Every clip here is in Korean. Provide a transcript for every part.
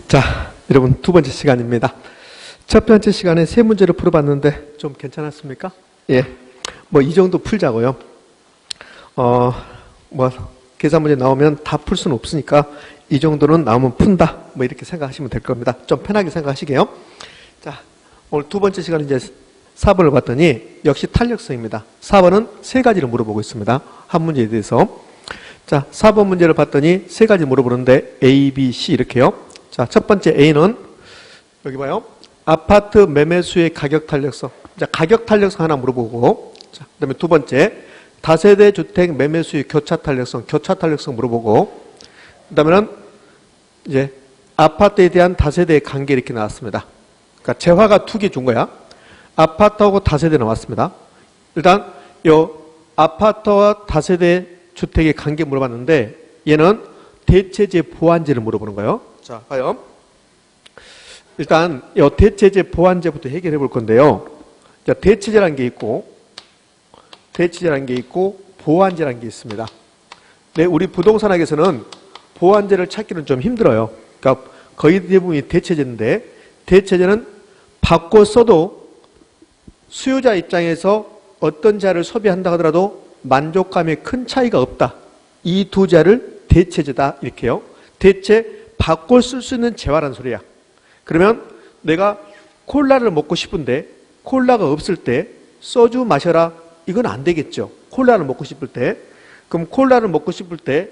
자, 여러분 두 번째 시간입니다. 첫 번째 시간에 세 문제를 풀어봤는데 좀 괜찮았습니까? 예, 뭐 이 정도 풀자고요. 계산 문제 나오면 다 풀 수는 없으니까 이 정도는 나오면 푼다. 뭐 이렇게 생각하시면 될 겁니다. 좀 편하게 생각하시게요. 자, 오늘 두 번째 시간은 이제 4번을 봤더니 역시 탄력성입니다. 4번은 세 가지를 물어보고 있습니다. 한 문제에 대해서. 자, 4번 문제를 봤더니 세 가지 물어보는데 A, B, C 이렇게요. 자, 첫 번째 A는 여기 봐요. 아파트 매매수의 가격 탄력성. 자, 가격 탄력성 하나 물어보고, 자, 그 다음에 두 번째 다세대 주택 매매수의 교차 탄력성 물어보고, 그 다음에는 이제 아파트에 대한 다세대의 관계 이렇게 나왔습니다. 그러니까 재화가 두 개 준 거야. 아파트하고 다세대 나왔습니다. 일단 요 아파트와 다세대 주택의 관계 물어봤는데 얘는 대체재 보완제를 물어보는 거예요. 자, 봐요. 일단 이 대체재 보완제부터 해결해 볼 건데요. 자, 대체재라는 게 있고 보완제라는 게 있습니다. 네, 우리 부동산학에서는 보완제를 찾기는 좀 힘들어요. 그러니까 거의 대부분이 대체재인데 대체재는 바꿔 써도 수요자 입장에서 어떤 자를 소비한다 하더라도 만족감에 큰 차이가 없다. 이 두 자를 대체재다 이렇게요. 대체 바꿔 쓸 수 있는 재화란 소리야. 그러면 내가 콜라를 먹고 싶은데 콜라가 없을 때 소주 마셔라. 이건 안 되겠죠. 콜라를 먹고 싶을 때. 그럼 콜라를 먹고 싶을 때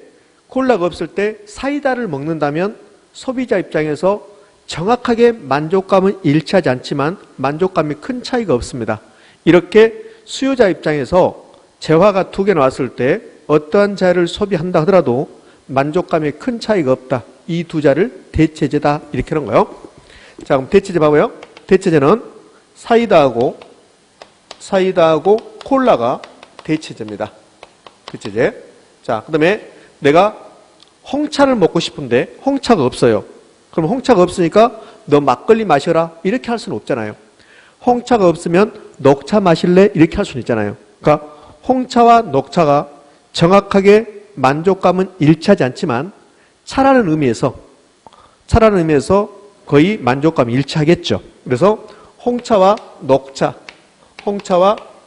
콜라가 없을 때 사이다를 먹는다면 소비자 입장에서 정확하게 만족감은 일치하지 않지만 만족감이 큰 차이가 없습니다. 이렇게 수요자 입장에서 재화가 두 개 나왔을 때 어떠한 자를 소비한다 하더라도 만족감에 큰 차이가 없다. 이 두 자를 대체재다. 이렇게 하는 거예요. 자, 그럼 대체재 봐봐요. 대체재는 사이다하고 콜라가 대체재입니다. 대체재. 자, 그 다음에 내가 홍차를 먹고 싶은데 홍차가 없어요. 그럼 홍차가 없으니까 너 막걸리 마셔라. 이렇게 할 수는 없잖아요. 홍차가 없으면 녹차 마실래? 이렇게 할 수는 있잖아요. 그러니까 홍차와 녹차가 정확하게 만족감은 일치하지 않지만 차라는 의미에서 거의 만족감이 일치하겠죠. 그래서 홍차와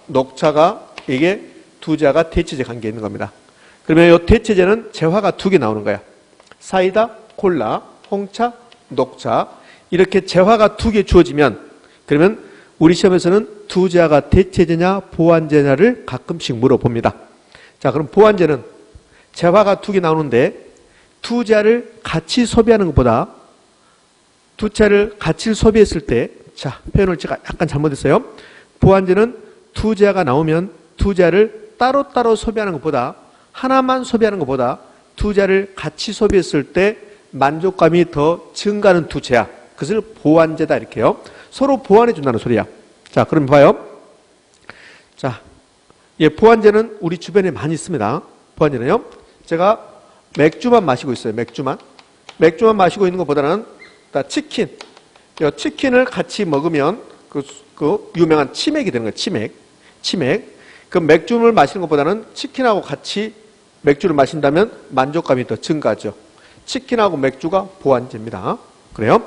녹차가 이게 두 자가 대체재 관계에 있는 겁니다. 그러면 이 대체재는 재화가 두 개 나오는 거야. 사이다, 콜라, 홍차, 녹차 이렇게 재화가 두 개 주어지면 그러면 우리 시험에서는 두 자가 대체재냐 보완제냐를 가끔씩 물어봅니다. 자, 그럼 보완제는 재화가 두 개 나오는데 두 자를 같이 소비하는 것보다 두 차를 같이 소비했을 때, 자, 표현을 제가 약간 잘못했어요. 보완제는 두 자가 나오면 두 자를 따로따로 소비하는 것보다 하나만 소비하는 것보다 두 자를 같이 소비했을 때 만족감이 더 증가하는 두 재야. 그것을 보완제다 이렇게요. 서로 보완해 준다는 소리야. 자, 그럼 봐요. 자, 예, 보완제는 우리 주변에 많이 있습니다. 보완제는요. 제가 맥주만 마시고 있어요. 맥주만 마시고 있는 것보다는 치킨을 같이 먹으면 그 유명한 치맥이 되는 거예요. 치맥. 그 맥주를 마시는 것보다는 치킨하고 같이 맥주를 마신다면 만족감이 더 증가하죠. 치킨하고 맥주가 보완제입니다. 그래요?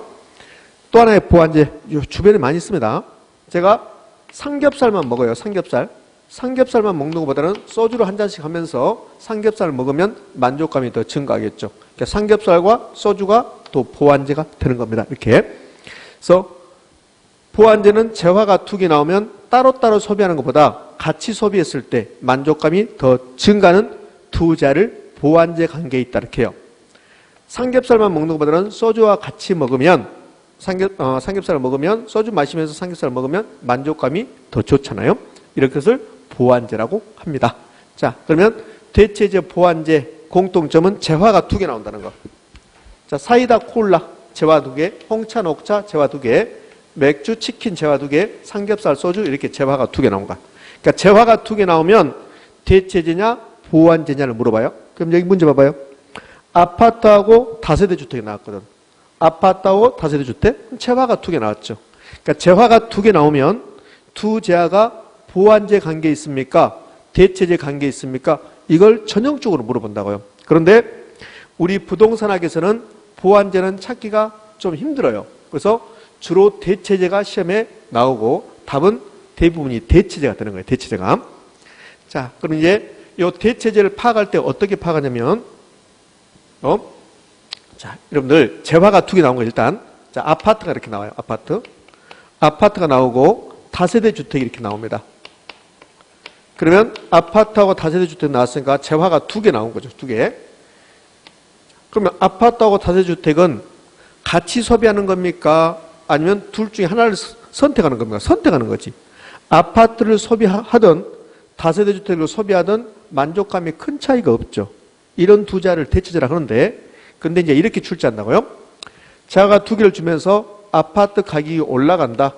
또 하나의 보완제, 주변에 많이 있습니다. 제가 삼겹살만 먹어요. 삼겹살만 먹는 것보다는 소주를 한 잔씩 하면서 삼겹살을 먹으면 만족감이 더 증가하겠죠. 그러니까 삼겹살과 소주가 또 보완제가 되는 겁니다. 이렇게. 그래서 보완제는 재화가 두 개 나오면 따로따로 소비하는 것보다 같이 소비했을 때 만족감이 더 증가하는 두 자를 보완제 관계에 있다. 이렇게 해요. 삼겹살만 먹는 것보다는 소주와 같이 먹으면 삼겹살을 먹으면 소주 마시면서 삼겹살을 먹으면 만족감이 더 좋잖아요. 이렇게 것을 보완제라고 합니다. 자, 그러면 대체재 보완제 공통점은 재화가 두 개 나온다는 거. 자, 사이다, 콜라 재화 두 개, 홍차, 녹차 재화 두 개, 맥주, 치킨 재화 두 개, 삼겹살, 소주 이렇게 재화가 두 개 나온 거야. 그러니까 재화가 두 개 나오면 대체재냐 보완제냐를 물어봐요. 그럼 여기 문제 봐봐요. 아파트하고 다세대 주택이 나왔거든. 아파트하고 다세대 주택, 재화가 두 개 나왔죠. 그러니까 재화가 두 개 나오면 두 재화가 보완제 관계에 있습니까? 대체재 관계에 있습니까? 이걸 전형적으로 물어본다고요. 그런데 우리 부동산학에서는 보완제는 찾기가 좀 힘들어요. 그래서 주로 대체제가 시험에 나오고 답은 대부분이 대체제가 되는 거예요. 대체제가. 자, 그럼 이제 이 대체제를 파악할 때 어떻게 파악하냐면, 자, 여러분들 재화가 두 개 나온 거 일단. 자, 아파트가 이렇게 나와요. 아파트가 나오고 다세대 주택이 이렇게 나옵니다. 그러면 아파트하고 다세대 주택 나왔으니까 재화가 두 개 나온 거죠. 두 개. 그러면 아파트하고 다세대 주택은 같이 소비하는 겁니까? 아니면 둘 중에 하나를 선택하는 겁니까? 선택하는 거지. 아파트를 소비하든 다세대 주택을 소비하든 만족감이 큰 차이가 없죠. 이런 두 자를 대체제라 하는데, 근데 이제 이렇게 출제한다고요? 재화가 두 개를 주면서 아파트 가격이 올라간다.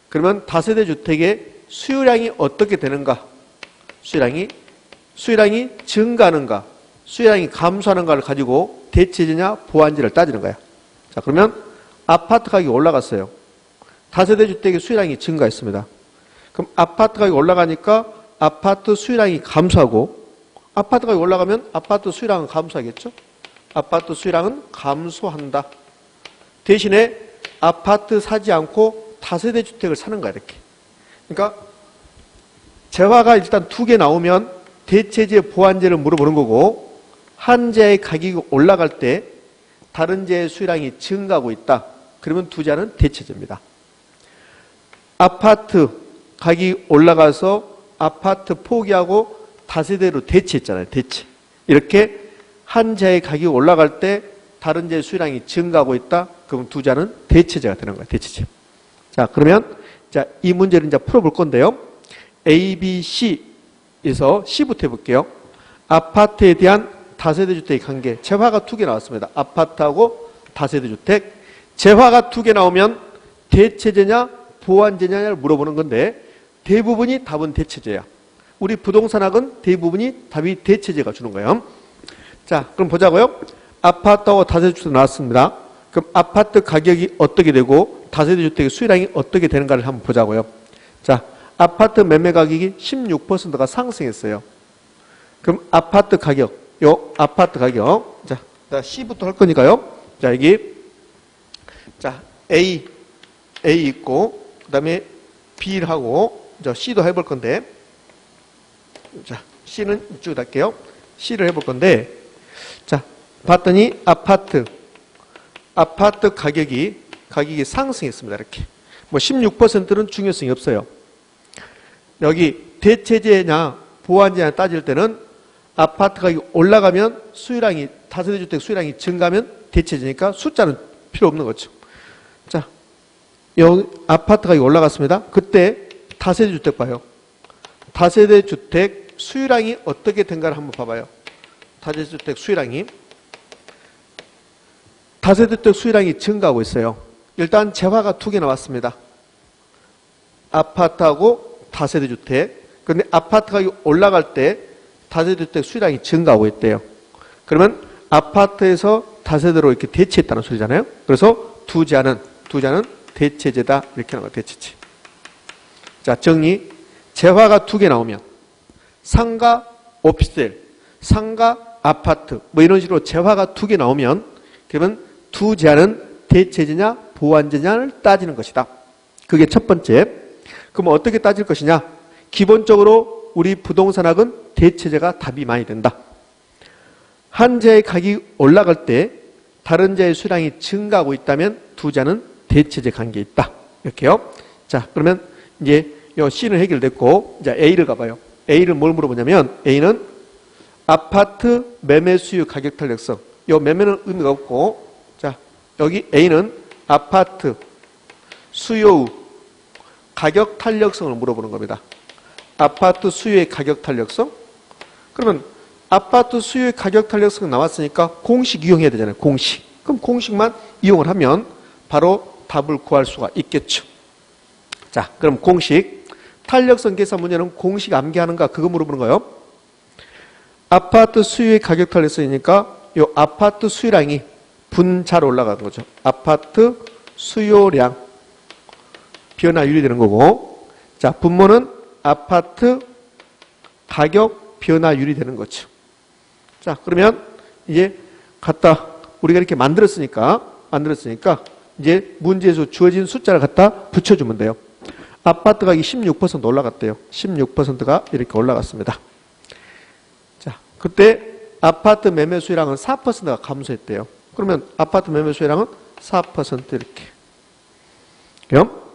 그러면 다세대 주택의 수요량이 어떻게 되는가? 수요량이 증가하는가? 수요량이 감소하는가를 가지고 대체제냐 보완제를 따지는 거야. 자, 그러면 아파트 가격이 올라갔어요. 다세대 주택의 수요량이 증가했습니다. 그럼 아파트 가격이 올라가니까 아파트 수요량이 감소하고, 아파트 가격이 올라가면 아파트 수요량은 감소하겠죠? 아파트 수요량은 감소한다. 대신에 아파트 사지 않고 다세대 주택을 사는 거야, 이렇게. 그러니까 재화가 일단 두 개 나오면 대체제 보완제를 물어보는 거고, 한 재의 가격이 올라갈 때 다른 재의 수요량이 증가하고 있다. 그러면 두 재는 대체제입니다. 아파트 가격이 올라가서 아파트 포기하고 다세대로 대체했잖아요. 대체. 이렇게 한 재의 가격이 올라갈 때 다른 재의 수요량이 증가하고 있다. 그럼 두 재는 대체제가 되는 거예요. 대체제. 자, 그러면 자, 이 문제를 이제 풀어볼 건데요. A, B, C에서 C부터 해볼게요. 아파트에 대한 다세대 주택의 관계. 재화가 두 개 나왔습니다. 아파트하고 다세대 주택. 재화가 두 개 나오면 대체제냐 보완제냐를 물어보는 건데, 대부분이 답은 대체제야. 우리 부동산학은 대부분이 답이 대체제가 주는 거예요. 자, 그럼 보자고요. 아파트하고 다세대 주택 나왔습니다. 그럼 아파트 가격이 어떻게 되고 다세대 주택의 수요량이 어떻게 되는가를 한번 보자고요. 자, 아파트 매매 가격이 16%가 상승했어요. 그럼 아파트 가격, 아파트 가격. 자, C부터 할 거니까요. 자, 여기 자, A 있고 그다음에 B를 하고 자, C도 해볼 건데, 자, C는 이쪽에 할게요. C를 해볼 건데, 자, 봤더니 아파트 가격이 상승했습니다. 이렇게. 뭐 16%는 중요성이 없어요. 여기 대체제냐 보완제냐 따질 때는 아파트 가격이 올라가면 수요량이, 다세대 주택 수요량이 증가하면 대체제니까 숫자는 필요 없는 거죠. 자, 여기 아파트 가격이 올라갔습니다. 그때 다세대 주택 봐요. 다세대 주택 수요량이 어떻게 된가를 한번 봐봐요. 다세대 주택 수요량이. 다세대 주택 수요량이 증가하고 있어요. 일단 재화가 두 개 나왔습니다. 아파트하고 다세대 주택. 그런데 아파트 가격이 올라갈 때 다세대 주택 수요량이 증가하고 있대요. 그러면 아파트에서 다세대로 이렇게 대체했다는 소리잖아요. 그래서 두 자는 대체제다. 이렇게 하는 거예요. 대체제. 자, 정리. 재화가 두 개 나오면 상가 오피스텔, 상가 아파트 뭐 이런 식으로 재화가 두 개 나오면 그러면 두 재는 대체제냐 보완제냐를 따지는 것이다. 그게 첫 번째. 그럼 어떻게 따질 것이냐? 기본적으로 우리 부동산학은 대체제가 답이 많이 된다. 한 재의 가격이 올라갈 때 다른 재의 수량이 증가하고 있다면 두 재는 대체제 관계에 있다. 이렇게요. 자, 그러면 이제 요 C는 해결됐고, 이제 A를 가봐요. A를 뭘 물어보냐면, A는 아파트 매매 수요 가격 탄력성. 요 매매는 의미가 없고, 자, 여기 A는 아파트 수요 가격 탄력성을 물어보는 겁니다. 아파트 수요의 가격 탄력성? 그러면 아파트 수요의 가격 탄력성 나왔으니까 공식 이용해야 되잖아요. 공식. 그럼 공식만 이용을 하면 바로 답을 구할 수가 있겠죠. 자, 그럼 공식. 탄력성 계산 문제는 공식 암기하는가 그거 물어보는 거예요. 아파트 수요의 가격 탄력성이니까 이 아파트 수요량이 분자로 올라가는 거죠. 아파트 수요량 변화율이 되는 거고, 자, 분모는 아파트 가격 변화율이 되는 거죠. 자, 그러면 이제 갖다 우리가 이렇게 만들었으니까 이제 문제에서 주어진 숫자를 갖다 붙여주면 돼요. 아파트 가격이 16% 올라갔대요. 16%가 이렇게 올라갔습니다. 자, 그때 아파트 매매 수요량은 4%가 감소했대요. 그러면 아파트 매매 수요량은 4% 이렇게. 그럼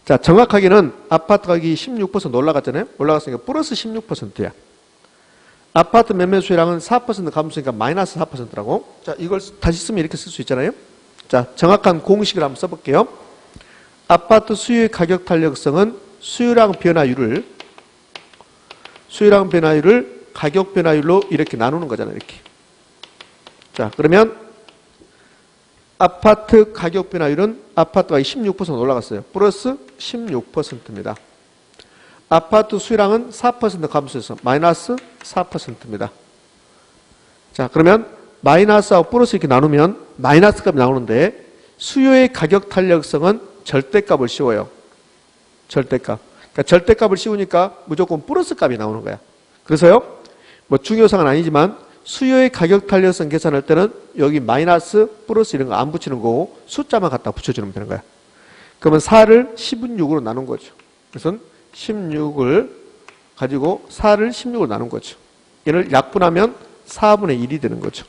자, 정확하게는 아파트 가격이 16% 올라갔잖아요. 올라갔으니까 플러스 16%야. 아파트 매매 수요량은 4% 감소니까 마이너스 4%라고. 자, 이걸 다시 쓰면 이렇게 쓸 수 있잖아요. 자, 정확한 공식을 한번 써볼게요. 아파트 수요의 가격 탄력성은 수요량 변화율을 가격 변화율로 이렇게 나누는 거잖아요. 이렇게. 자, 그러면 아파트 가격 변화율은 아파트가 16% 올라갔어요. 플러스 16%입니다. 아파트 수요량은 4% 감소해서 마이너스 4%입니다. 자, 그러면 마이너스하고 플러스 이렇게 나누면 마이너스 값이 나오는데 수요의 가격 탄력성은 절대값을 씌워요. 절대값. 그러니까 절대값을 씌우니까 무조건 플러스 값이 나오는 거야. 그래서요, 뭐 중요사항은 아니지만 수요의 가격 탄력성 계산할 때는 여기 마이너스, 플러스 이런 거 안 붙이는 거고 숫자만 갖다 붙여주면 되는 거야. 그러면 4를 16으로 나눈 거죠. 그래서 16을 가지고 4를 16으로 나눈 거죠. 얘를 약분하면 4분의 1이 되는 거죠.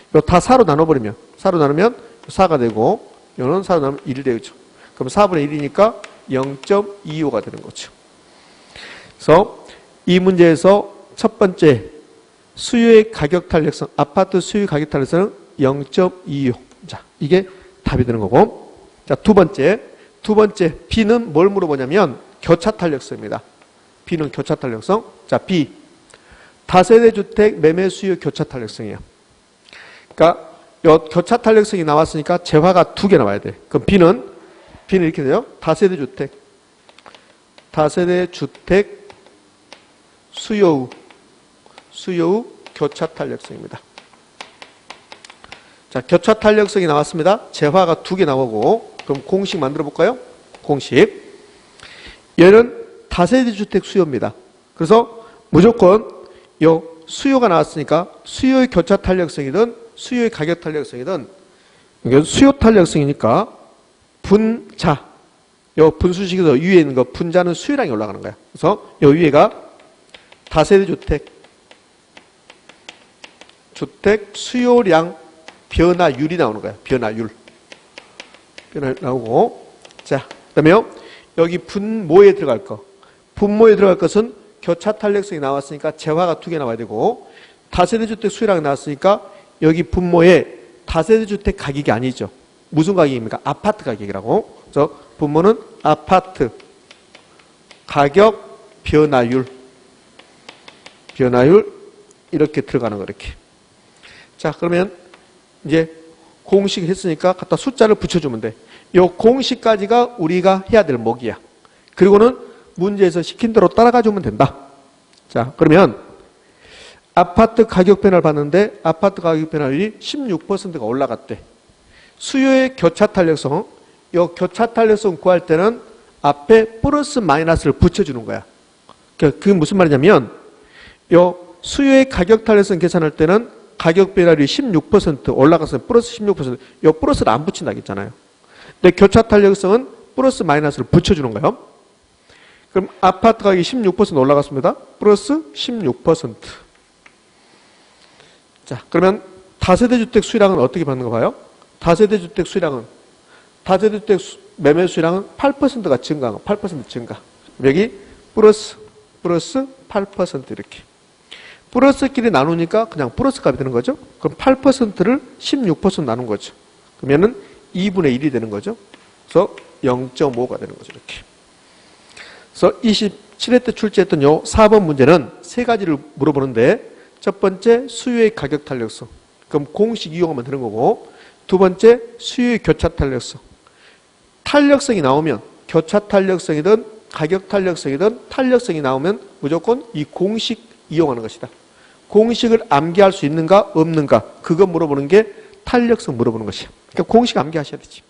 이거 다 4로 나눠버리면 4로 나누면 4가 되고 이거는 4로 나누면 1이 되죠. 그럼 4분의 1이니까 0.25가 되는 거죠. 그래서 이 문제에서 첫 번째 수요의 가격 탄력성, 아파트 수요 가격 탄력성은 0.25. 자, 이게 답이 되는 거고. 자, 두 번째 B는 뭘 물어보냐면 교차 탄력성입니다. B는 교차 탄력성. 자, B. 다세대 주택 매매 수요 교차 탄력성이에요. 그러니까 요 교차 탄력성이 나왔으니까 재화가 두 개 나와야 돼. 그럼 B는 이렇게 돼요. 다세대 주택 수요 교차 탄력성입니다. 자, 교차 탄력성이 나왔습니다. 재화가 두 개 나오고, 그럼 공식 만들어 볼까요? 공식. 얘는 다세대 주택 수요입니다. 그래서 무조건 요 수요가 나왔으니까 수요의 교차 탄력성이든 수요의 가격 탄력성이든 이건 수요 탄력성이니까 분자, 요 분수식에서 위에 있는 거 분자는 수요량이 올라가는 거야. 그래서 요 위에가 다세대 주택 수요량 변화율이 나오는 거야. 변화율 나오고. 자, 그다음에 여기 분모에 들어갈 거. 분모에 들어갈 것은 교차 탄력성이 나왔으니까 재화가 두 개 나와야 되고, 다세대 주택 수요량이 나왔으니까 여기 분모에 다세대 주택 가격이 아니죠. 무슨 가격입니까? 아파트 가격이라고. 그래서 분모는 아파트 가격 변화율 이렇게 들어가는 거 이렇게. 자, 그러면 이제 공식 했으니까 갖다 숫자를 붙여주면 돼. 요 공식까지가 우리가 해야 될 목이야. 그리고는 문제에서 시킨 대로 따라가 주면 된다. 자, 그러면 아파트 가격 변화를 봤는데 아파트 가격 변화율이 16%가 올라갔대. 수요의 교차 탄력성, 요 교차 탄력성 구할 때는 앞에 플러스 마이너스를 붙여주는 거야. 그게 무슨 말이냐면 요 수요의 가격 탄력성 계산할 때는 가격 변화율이 16% 올라가서 플러스 16%, 요 플러스를 안 붙인다고 했잖아요. 근데 교차 탄력성은 플러스 마이너스를 붙여주는 거예요. 그럼 아파트 가격이 16% 올라갔습니다. 플러스 16%. 자, 그러면 다세대 주택 수요량은 어떻게 받는 거 봐요? 다세대 주택 매매 수요량은 8%가 증가한 거, 8% 증가. 여기 플러스 8% 이렇게. 플러스끼리 나누니까 그냥 플러스 값이 되는 거죠. 그럼 8%를 16% 나눈 거죠. 그러면은 2분의 1이 되는 거죠. 그래서 0.5가 되는 거죠. 이렇게. 그래서 27회 때 출제했던 요 4번 문제는 세 가지를 물어보는데, 첫 번째 수요의 가격 탄력성. 그럼 공식 이용하면 되는 거고, 두 번째 수요의 교차 탄력성. 탄력성이 나오면 교차 탄력성이든 가격 탄력성이든 탄력성이 나오면 무조건 이 공식 이용하는 것이다. 공식을 암기할 수 있는가 없는가 그거 물어보는 게 탄력성 물어보는 것이야. 그러니까 공식 암기하셔야 되지.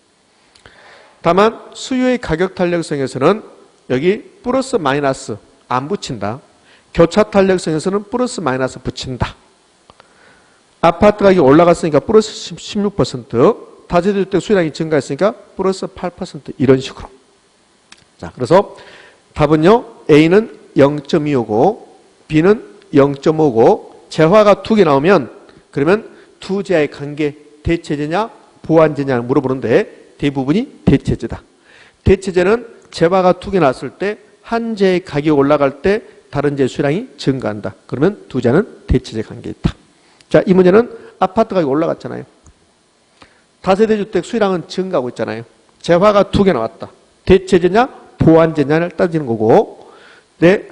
다만 수요의 가격 탄력성에서는 여기 플러스 마이너스 안 붙인다. 교차 탄력성에서는 플러스 마이너스 붙인다. 아파트 가격이 올라갔으니까 플러스 16%, 다세대주택 수요량이 증가했으니까 플러스 8% 이런 식으로. 자, 그래서 답은요. A는 0.2오고 B는 0.5고 재화가 2개 나오면 그러면 두 재화의 관계 대체제냐 보완제냐를 물어보는데 대부분이 대체제다. 대체제는 재화가 2개 나왔을 때 한 재의 가격이 올라갈 때 다른 재의 수량이 증가한다. 그러면 두 재는 대체제 관계에 있다. 자, 이 문제는 아파트 가격이 올라갔잖아요. 다세대 주택 수량은 증가하고 있잖아요. 재화가 2개 나왔다. 대체제냐 보완제냐를 따지는 거고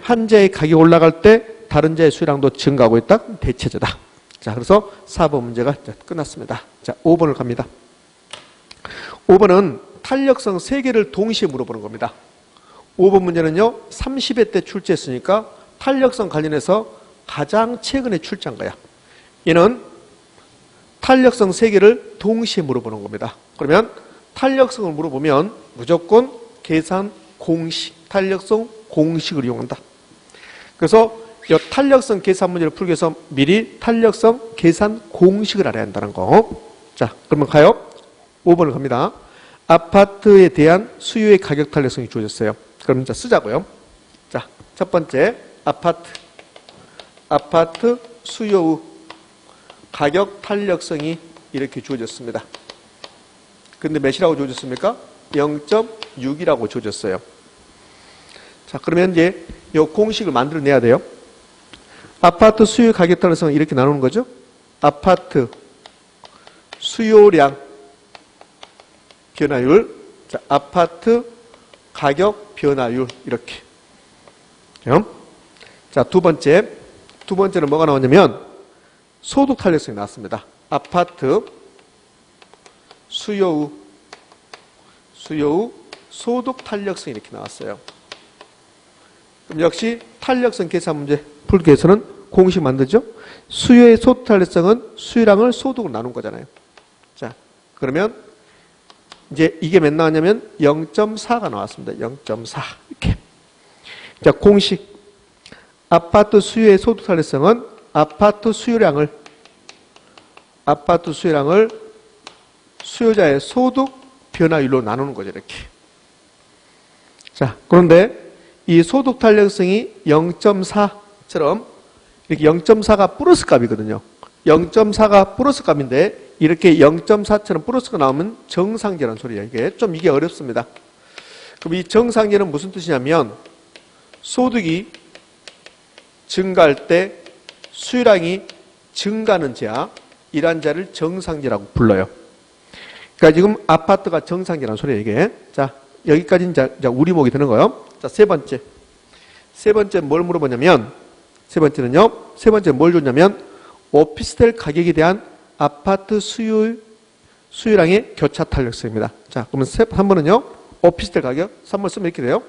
한 재의 가격이 올라갈 때 다른 재의 수량도 증가하고 있다. 대체제다. 자, 그래서 4번 문제가 끝났습니다. 자, 5번을 갑니다. 5번은 탄력성 3개를 동시에 물어보는 겁니다. 5번 문제는요. 30회 때 출제했으니까 탄력성 관련해서 가장 최근에 출제한 거야. 얘는 탄력성 3개를 동시에 물어보는 겁니다. 그러면 탄력성을 물어보면 무조건 계산 공식, 탄력성 공식을 이용한다. 그래서 이 탄력성 계산 문제를 풀기 위해서 미리 탄력성 계산 공식을 알아야 한다는 거. 자, 그러면 가요. 5번을 갑니다. 아파트에 대한 수요의 가격 탄력성이 주어졌어요. 그럼 자 쓰자고요. 자, 첫 번째 아파트 수요의 가격 탄력성이 이렇게 주어졌습니다. 근데 몇이라고 주어졌습니까? 0.6이라고 주어졌어요. 자, 그러면 이제 이 공식을 만들어내야 돼요. 아파트 수요 가격 탄력성은 이렇게 나누는 거죠. 아파트 수요량 변화율, 자, 아파트 가격 변화율 이렇게. 자, 두 번째는 뭐가 나오냐면 소득 탄력성이 나왔습니다. 아파트 수요의 소득 탄력성이 이렇게 나왔어요. 그럼 역시 탄력성 계산 문제 풀기 위해서는 공식 만들죠. 수요의 소득 탄력성은 수요량을 소득으로 나눈 거잖아요. 자, 그러면 이제 이게 몇 나왔냐면 0.4가 나왔습니다. 0.4 이렇게. 자, 공식 아파트 수요의 소득 탄력성은 아파트 수요량을 수요자의 소득 변화율로 나누는 거죠. 이렇게. 자, 그런데 이 소득 탄력성이 0.4처럼 이렇게 0.4가 플러스 값이거든요. 0.4가 플러스 값인데 이렇게 0.4처럼 플러스가 나오면 정상제라는 소리예요. 이게 어렵습니다. 그럼 이 정상제는 무슨 뜻이냐면 소득이 증가할 때 수요량이 증가하는 제야, 이러한 제를 정상제라고 불러요. 그러니까 지금 아파트가 정상제라는 소리예요. 이게. 자, 여기까지는 자 우리목이 되는 거예요. 자, 세 번째 뭘 물어보냐면 세 번째는 뭘 줬냐면 오피스텔 가격에 대한 아파트 수요량의 교차 탄력성입니다. 자, 그러면 3번은요. 오피스텔 가격, 3번 쓰면 이렇게 돼요.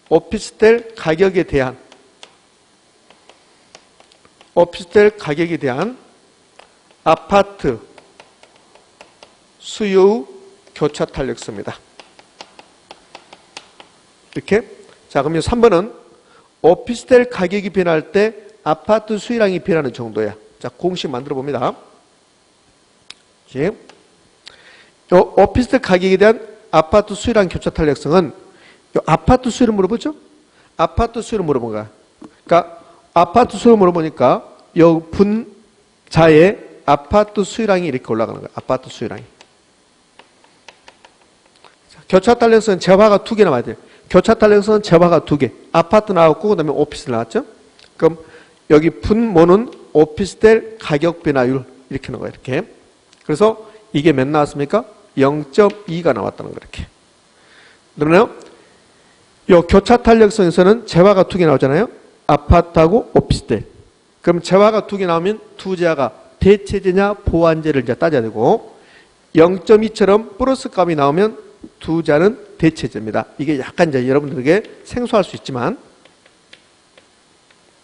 오피스텔 가격에 대한 아파트 수요 교차 탄력성입니다. 이렇게. 자, 그러면 3번은 오피스텔 가격이 변할 때 아파트 수요량이 변하는 정도야. 자, 공식 만들어 봅니다. 오피스텔 가격에 대한 아파트 수요량 교차 탄력성은 아파트 수요를 물어보죠? 아파트 수요를 물어본 거야. 그러니까 아파트 수요를 물어보니까 이 분자의 아파트 수요량이 이렇게 올라가는 거야. 아파트 수요량이. 교차 탄력성은 재화가 2개 나와야 돼요. 교차 탄력성은 재화가 2개. 아파트 나왔고 그다음에 오피스텔 나왔죠? 그럼 여기 분모는 오피스텔 가격 변화율 이렇게 나와요. 이렇게. 그래서 이게 몇 나왔습니까? 0.2가 나왔다는 거 이렇게. 그러면 이 교차 탄력성에서는 재화가 2개 나오잖아요. 아파트하고 오피스텔. 그럼 재화가 2개 나오면 두 재화가 대체제냐 보완제를 이제 따져야 되고 0.2처럼 플러스 값이 나오면 두 재화는 대체제입니다. 이게 약간 이제 여러분들에게 생소할 수 있지만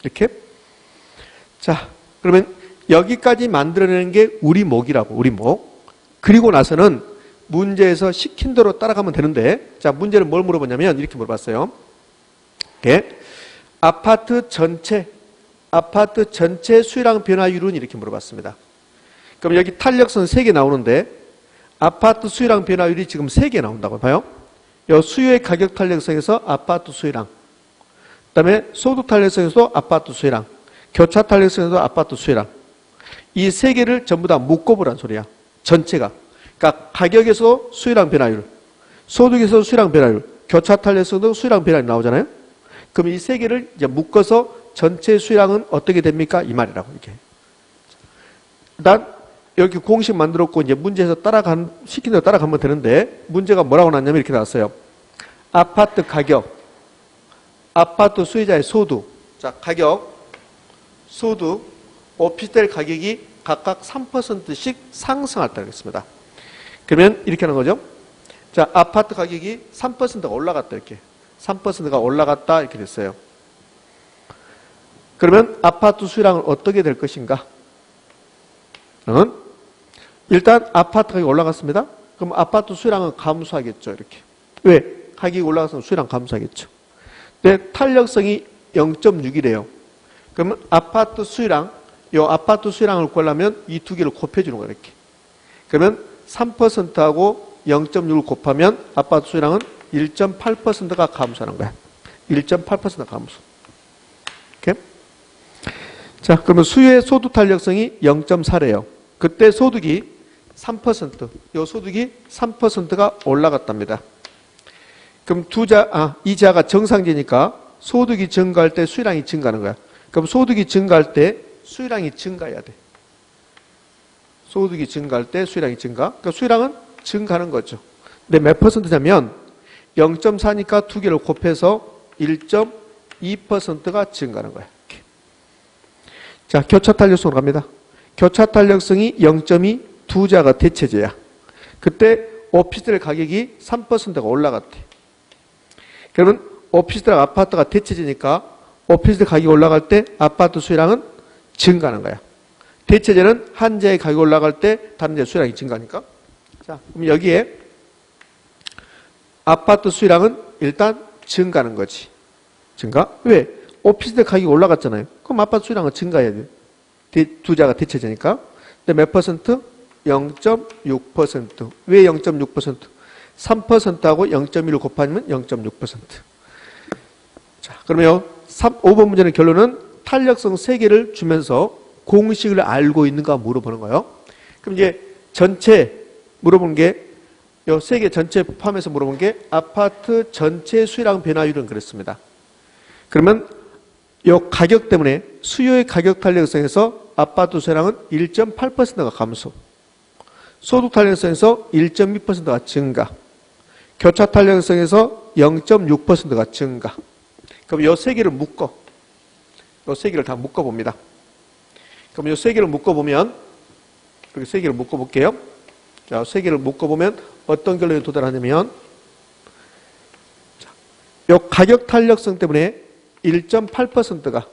이렇게. 자, 그러면 여기까지 만들어내는 게 우리목이라고, 우리목. 그리고 나서는 문제에서 시킨 대로 따라가면 되는데, 자, 문제를 뭘 물어보냐면 이렇게 물어봤어요. 이렇게. 아파트 전체 수요량 변화율은 이렇게 물어봤습니다. 그럼 여기 탄력성 3개 나오는데 아파트 수요량 변화율이 지금 3개 나온다고 봐요. 요 수요의 가격 탄력성에서 아파트 수요량, 그 다음에 소득 탄력성에서 아파트 수요량, 교차 탄력성에서 아파트 수요량. 이 3개를 전부 다 묶어보란 소리야. 전체가. 그러니까 가격에서 수요량 변화율, 소득에서 수요량 변화율, 교차 탄력성도 수요량 변화율이 나오잖아요. 그럼 이 3개를 이제 묶어서 전체 수요량은 어떻게 됩니까? 이 말이라고, 이게. 일단, 이렇게 공식 만들었고, 이제 문제에서 시킨 대로 따라가면 되는데, 문제가 뭐라고 나왔냐면 이렇게 나왔어요. 아파트 가격, 아파트 수요자의 소득. 자, 가격, 소득, 오피스텔 가격이 각각 3%씩 상승했다고 했습니다. 그러면 이렇게 하는 거죠. 자, 아파트 가격이 3%가 올라갔다, 이렇게. 3%가 올라갔다, 이렇게 됐어요. 그러면 아파트 수요량은 어떻게 될 것인가? 일단 아파트 가격이 올라갔습니다. 그럼 아파트 수요량은 감소하겠죠, 이렇게. 왜? 가격이 올라갔으면 수요량 감소하겠죠. 근데 탄력성이 0.6이래요. 그러면 아파트 수요량, 이 아파트 수요량을 구하려면 이 두 개를 곱해주는 거예요, 이렇게. 그러면 3%하고 0.6을 곱하면 아파트 수요량은 1.8%가 감소하는 거야. 1.8% 감소. 이렇게. 자, 그러면 수요의 소득 탄력성이 0.4래요. 그때 소득이 3%, 이 소득이 3%가 올라갔답니다. 그럼 이 자가 정상제니까 소득이 증가할 때 수요량이 증가하는 거야. 그럼 소득이 증가할 때 수요량이 증가해야 돼. 소득이 증가할 때 수요량이 증가. 그러니까 수요량은 증가하는 거죠. 근데 몇 퍼센트냐면 0.4니까 두 개를 곱해서 1.2%가 증가하는 거야. 이렇게. 자, 교차 탄력성으로 갑니다. 교차 탄력성이 0.2, 두 자가 대체제야. 그때 오피스텔 가격이 3%가 올라갔대. 그러면 오피스텔 아파트가 대체제니까 오피스텔 가격이 올라갈 때 아파트 수요량은 증가하는 거야. 대체제는 한 자의 가격이 올라갈 때 다른 자의 수요량이 증가하니까. 자, 그럼 여기에 아파트 수요량은 일단 증가하는 거지. 증가? 왜? 오피스텔 가격이 올라갔잖아요. 그럼 아파트 수요량은 증가해야 돼. 두 자가 대체제니까. 근데 몇 퍼센트? 0.6%. 왜 0.6%? 3%하고 0.1을 곱하면 0.6%. 자, 그러면 5번 문제는 결론은 탄력성 3개를 주면서 공식을 알고 있는가 물어보는 거예요. 그럼 이제 전체 물어본 게 이 3개 전체 포함해서 물어본 게 아파트 전체 수요량 변화율은 그랬습니다. 그러면 이 가격 때문에 수요의 가격 탄력성에서 아파트 수요량은 1.8%가 감소, 소득 탄력성에서 1.2%가 증가, 교차 탄력성에서 0.6%가 증가. 그럼 이 3개를 묶어. 이 3개를 다 묶어봅니다. 그럼 이 3개를 묶어보면, 이렇게 3개를 묶어볼게요. 자, 3개를 묶어보면 어떤 결론에 도달하냐면, 이 가격 탄력성 때문에 1.8%가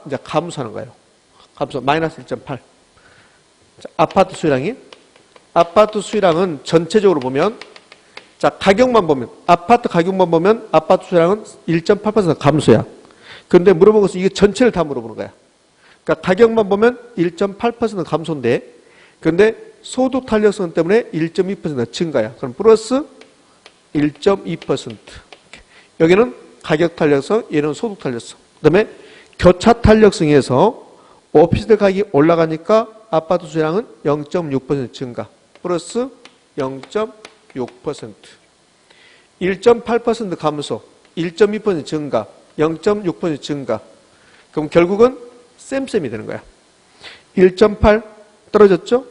이제 감소하는 거예요. 감소, 마이너스 1.8. 아파트 수요량은 전체적으로 보면, 자, 가격만 보면, 아파트 가격만 보면 아파트 수요량은 1.8% 감소야. 그런데 물어본 것은 이게 전체를 다 물어보는 거야. 그러니까 가격만 보면 1.8% 감소인데, 그런데 소득 탄력성 때문에 1.2% 증가야. 그럼 플러스 1.2%. 여기는 가격 탄력성, 얘는 소득 탄력성. 그 다음에 교차 탄력성에서 오피스텔 가격이 올라가니까 아파트 수요량은 0.6% 증가. 플러스 0.6%. 1.8% 감소, 1.2% 증가, 0.6% 증가. 그럼 결국은 쌤쌤이 되는 거야. 1.8 떨어졌죠?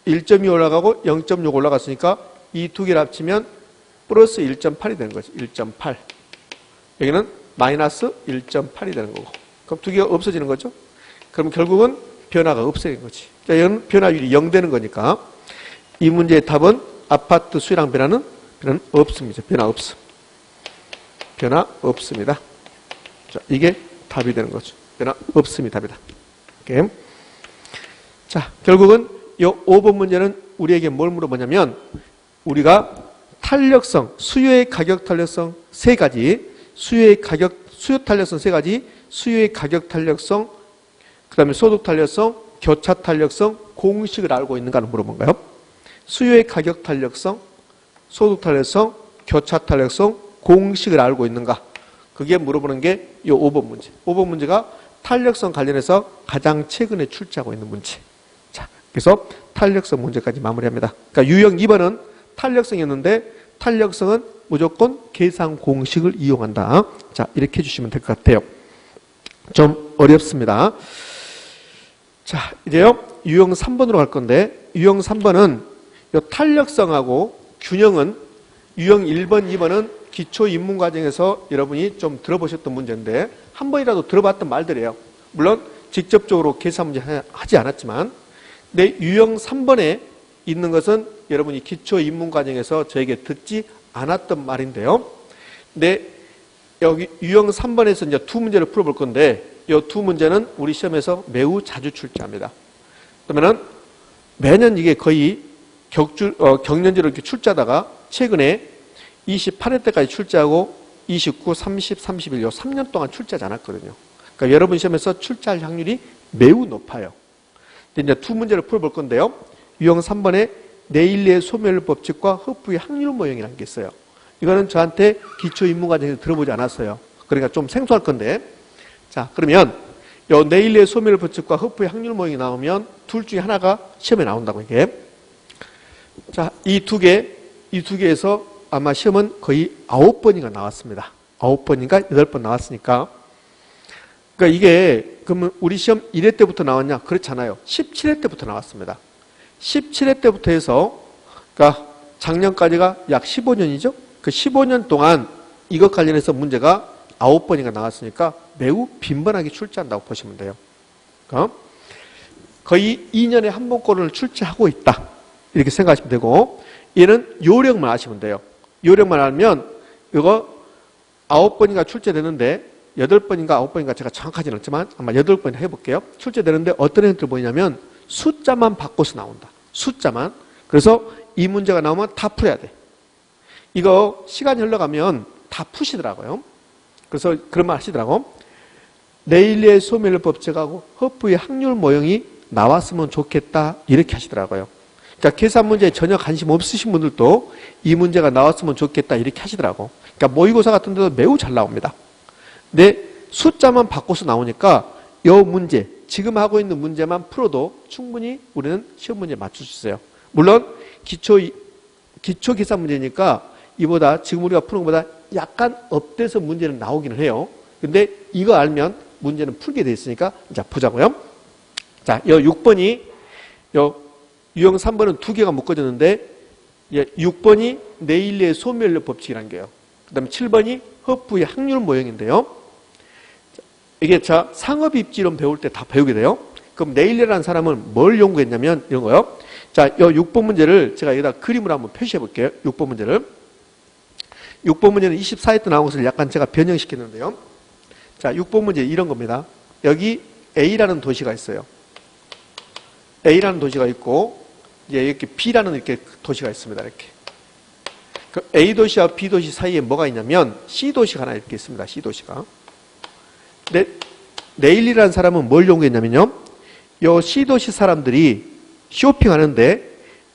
1.2 올라가고 0.6 올라갔으니까 이 두 개를 합치면 플러스 1.8이 되는 거지. 1.8. 여기는 마이너스 1.8이 되는 거고. 그럼 두 개가 없어지는 거죠? 그럼 결국은 변화가 없어지는 거지. 자, 이건 변화율이 0 되는 거니까 이 문제의 답은 아파트 수요량 변화는 없습니다. 변화 없음. 변화 없습니다. 자, 이게 답이 되는 거죠. 변화 없음이 답이다. 오케이. 자, 결국은 이 5번 문제는 우리에게 뭘 물어보냐면 우리가 탄력성, 수요의 가격 탄력성 3가지, 수요 탄력성 3가지, 수요의 가격 탄력성, 그 다음에 소득 탄력성, 교차 탄력성 공식을 알고 있는가를 물어본 거예요. 수요의 가격 탄력성, 소득 탄력성, 교차 탄력성 공식을 알고 있는가. 그게 물어보는 게 이 5번 문제. 5번 문제가 탄력성 관련해서 가장 최근에 출제하고 있는 문제. 자, 그래서 탄력성 문제까지 마무리합니다. 그러니까 유형 2번은 탄력성이었는데 탄력성은 무조건 계산 공식을 이용한다. 자, 이렇게 해주시면 될 것 같아요. 좀 어렵습니다. 자, 이제요 유형 3번으로 갈 건데 유형 3번은 이 탄력성하고 균형은 유형 1번, 2번은 기초 입문 과정에서 여러분이 좀 들어보셨던 문제인데 한 번이라도 들어봤던 말들이에요. 물론 직접적으로 계산 문제 하지 않았지만 근데 유형 3번에 있는 것은 여러분이 기초 입문 과정에서 저에게 듣지 않았던 말인데요. 근데 여기 유형 3번에서 이제 두 문제를 풀어볼 건데 이 두 문제는 우리 시험에서 매우 자주 출제합니다. 그러면은 매년 이게 거의 경년제로 이렇게 출제하다가 최근에 28회 때까지 출제하고 29, 30, 31, 요 3년 동안 출제하지 않았거든요. 그러니까 여러분 시험에서 출제할 확률이 매우 높아요. 이제 두 문제를 풀어볼 건데요. 유형 3번에 네일리의 소멸 법칙과 허프의 확률 모형이라는 게 있어요. 이거는 저한테 기초 입문 과정에서 들어보지 않았어요. 그러니까 좀 생소할 건데 자, 그러면 요 네일리의 소멸 법칙과 허프의 확률 모형이 나오면 둘 중에 하나가 시험에 나온다고 이게. 자, 이 두 개에서 아마 시험은 거의 9번인가 나왔습니다. 9번인가 8번 나왔으니까. 그러니까 이게 그러면 우리 시험 1회 때부터 나왔냐? 그렇잖아요. 17회 때부터 나왔습니다. 17회 때부터 해서 그러니까 작년까지가 약 15년이죠. 그 15년 동안 이것 관련해서 문제가 9번인가 나왔으니까 매우 빈번하게 출제한다고 보시면 돼요. 그러니까 거의 2년에 한 번꼴을 출제하고 있다. 이렇게 생각하시면 되고 얘는 요령만 아시면 돼요. 요령만 알면 이거 9번인가 출제되는데 8번인가 9번인가 제가 정확하지는 않지만 아마 8번 해볼게요. 출제되는데 어떤 형태를 보이냐면 숫자만 바꿔서 나온다. 숫자만. 그래서 이 문제가 나오면 다 풀어야 돼. 이거 시간이 흘러가면 다 푸시더라고요. 그래서 그런 말 하시더라고. 네일리의 소멸 법칙하고 허프의 확률 모형이 나왔으면 좋겠다. 이렇게 하시더라고요. 그러니까 계산 문제에 전혀 관심 없으신 분들도 이 문제가 나왔으면 좋겠다. 이렇게 하시더라고. 그러니까 모의고사 같은 데도 매우 잘 나옵니다. 근데 숫자만 바꿔서 나오니까 이 문제, 지금 하고 있는 문제만 풀어도 충분히 우리는 시험 문제에 맞출 수 있어요. 물론 기초 계산 문제니까 이보다 지금 우리가 푸는 것보다 약간 업돼서 문제는 나오기는 해요. 근데 이거 알면 문제는 풀게 돼 있으니까 자 보자고요. 자, 이 6번이 유형 3번은 두 개가 묶어졌는데 6번이 네일리의 소멸력 법칙이라는 게요. 그 다음에 7번이 허프의 확률 모형인데요. 이게 자 상업 입지론 배울 때 다 배우게 돼요. 그럼 네일리라는 사람은 뭘 연구했냐면 이런 거요. 자, 이 6번 문제를 제가 여기다 그림으로 한번 표시해 볼게요. 6번 문제를. 6번 문제는 24회 때 나온 것을 약간 제가 변형시켰는데요. 자, 6번 문제 이런 겁니다. 여기 A라는 도시가 있어요. A라는 도시가 있고 이제 이렇게 B라는 이렇게 도시가 있습니다. 이렇게. 그 A 도시와 B 도시 사이에 뭐가 있냐면 C 도시가 하나 이렇게 있습니다. C 도시가. 근데 네일리라는 사람은 뭘 연구했냐면요. 이 C 도시 사람들이 쇼핑하는데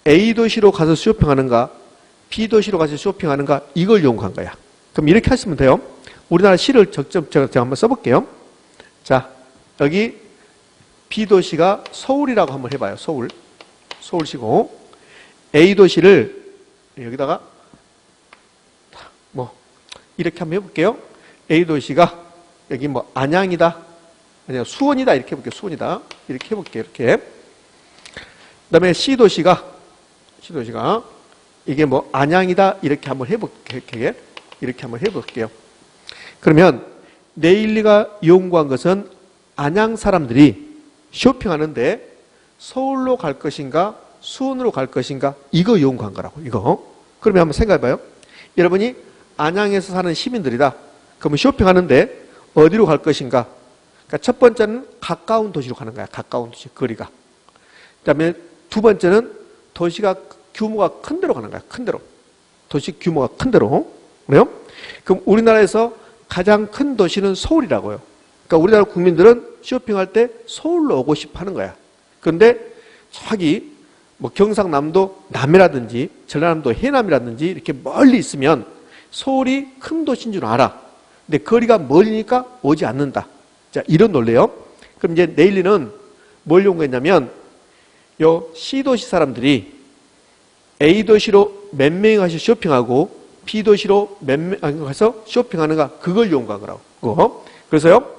A 도시로 가서 쇼핑하는가 B 도시로 가서 쇼핑하는가 이걸 연구한 거야. 그럼 이렇게 하시면 돼요. 우리나라 시를 제가 한번 써볼게요. 자, 여기 B 도시가 서울이라고 한번 해봐요. 서울시고 A 도시를 여기다가 뭐 이렇게 한번 해볼게요. A 도시가 여기 뭐 안양이다, 아니요 수원이다 이렇게 해볼게요. 수원이다 이렇게 해볼게요. 이렇게. 그다음에 C 도시가 이게 뭐 안양이다 이렇게 한번 해볼게요. 이렇게 한번 해볼게요. 그러면 네일리가 연구한 것은 안양 사람들이 쇼핑하는데 서울로 갈 것인가 수원으로 갈 것인가 이거 연구한 거라고. 이거. 그러면 한번 생각해봐요. 여러분이 안양에서 사는 시민들이다. 그러면 쇼핑하는데 어디로 갈 것인가. 그러니까 첫 번째는 가까운 도시로 가는 거야. 가까운 도시 거리가. 그다음에 두 번째는 도시가 규모가 큰 데로 가는 거야. 큰 데로. 도시 규모가 큰 데로. 그래요? 그럼 우리나라에서 가장 큰 도시는 서울이라고요. 그러니까 우리나라 국민들은 쇼핑할 때 서울로 오고 싶어 하는 거야. 그런데 저기 뭐 경상남도 남해라든지 전라남도 해남이라든지 이렇게 멀리 있으면 서울이 큰 도시인 줄 알아. 근데 거리가 멀으니까 오지 않는다. 자, 이런 논리예요. 그럼 이제 네일리는 뭘 연구했냐면 요 C도시 사람들이 A도시로 몇 명이 가서 쇼핑하고 B도시로 몇 명이 가서 쇼핑하는가, 그걸 연구한 거라고. 그래서요,